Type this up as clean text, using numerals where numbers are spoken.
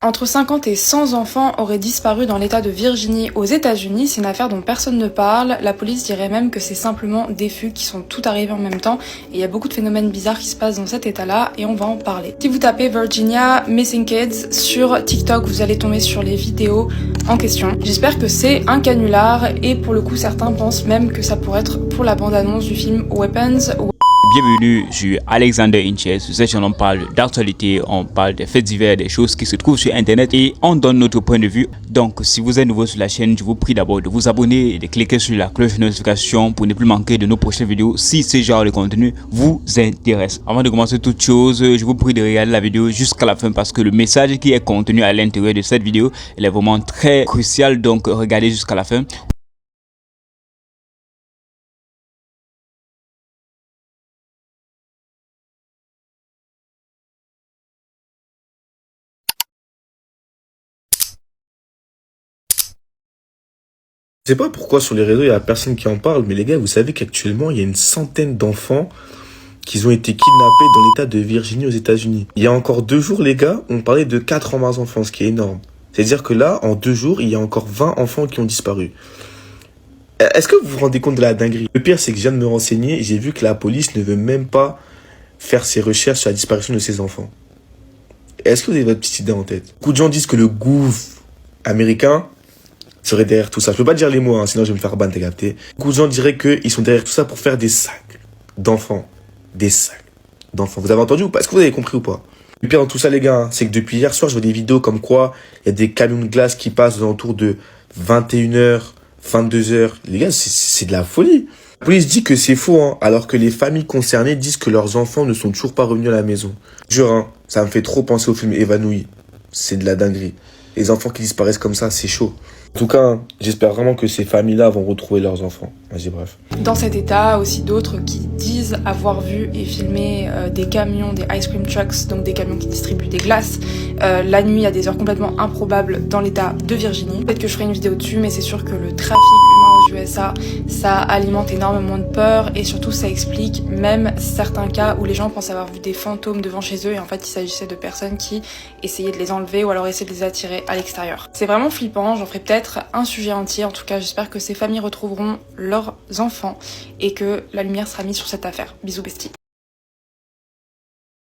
Entre 50 et 100 enfants auraient disparu dans l'état de Virginie aux États-Unis. C'est une affaire dont personne ne parle. La police dirait même que c'est simplement des fugues qui sont toutes arrivées en même temps. Et il y a beaucoup de phénomènes bizarres qui se passent dans cet état-là et on va en parler. Si vous tapez Virginia Missing Kids sur TikTok, vous allez tomber sur les vidéos en question. J'espère que c'est un canular et pour le coup certains pensent même que ça pourrait être pour la bande-annonce du film Weapons. Bienvenue sur Alexander Inches. Sur cette chaîne, on parle d'actualité, on parle des faits divers, des choses qui se trouvent sur internet et on donne notre point de vue. Donc, si vous êtes nouveau sur la chaîne, je vous prie d'abord de vous abonner et de cliquer sur la cloche de notification pour ne plus manquer de nos prochaines vidéos si ce genre de contenu vous intéresse. Avant de commencer toute chose, je vous prie de regarder la vidéo jusqu'à la fin parce que le message qui est contenu à l'intérieur de cette vidéo, il est vraiment très crucial. Donc, regardez jusqu'à la fin. Je sais pas pourquoi sur les réseaux il y a personne qui en parle, mais les gars, vous savez qu'actuellement il y a une centaine d'enfants qui ont été kidnappés dans l'état de Virginie aux États-Unis. Il y a encore 2 jours, les gars, on parlait de 80 enfants, ce qui est énorme. C'est-à-dire que là, en 2 jours, il y a encore 20 enfants qui ont disparu. Est-ce que vous vous rendez compte de la dinguerie? Le pire, c'est que je viens de me renseigner et j'ai vu que la police ne veut même pas faire ses recherches sur la disparition de ces enfants. Est-ce que vous avez votre petite idée en tête? Beaucoup de gens disent que le gouv américain serait derrière tout ça. Je peux pas dire les mots, hein, sinon je vais me faire ban, t'as capté. Beaucoup de gens diraient qu'ils sont derrière tout ça pour faire des sacs d'enfants. Des sacs d'enfants. Vous avez entendu ou pas? Est-ce que vous avez compris ou pas? Le pire dans tout ça, les gars, hein, c'est que depuis hier soir, je vois des vidéos comme quoi il y a des camions de glace qui passent aux alentours de 21h, 22h. Les gars, c'est de la folie. La police dit que c'est faux, hein, alors que les familles concernées disent que leurs enfants ne sont toujours pas revenus à la maison. Jure, hein, ça me fait trop penser au film Évanoui. C'est de la dinguerie. Les enfants qui disparaissent comme ça, c'est chaud. En tout cas, j'espère vraiment que ces familles-là vont retrouver leurs enfants. Vas-y, bref. Dans cet état, aussi d'autres qui disent avoir vu et filmé des camions, des ice cream trucks, donc des camions qui distribuent des glaces, la nuit à des heures complètement improbables dans l'état de Virginie. Peut-être que je ferai une vidéo dessus, mais c'est sûr que le trafic humain aux USA, ça alimente énormément de peur et surtout ça explique même certains cas où les gens pensent avoir vu des fantômes devant chez eux et en fait il s'agissait de personnes qui essayaient de les enlever ou alors essayaient de les attirer à l'extérieur. C'est vraiment flippant, j'en ferai peut-être un sujet entier. En tout cas, j'espère que ces familles retrouveront leurs enfants et que la lumière sera mise sur cette affaire. Bisous besties.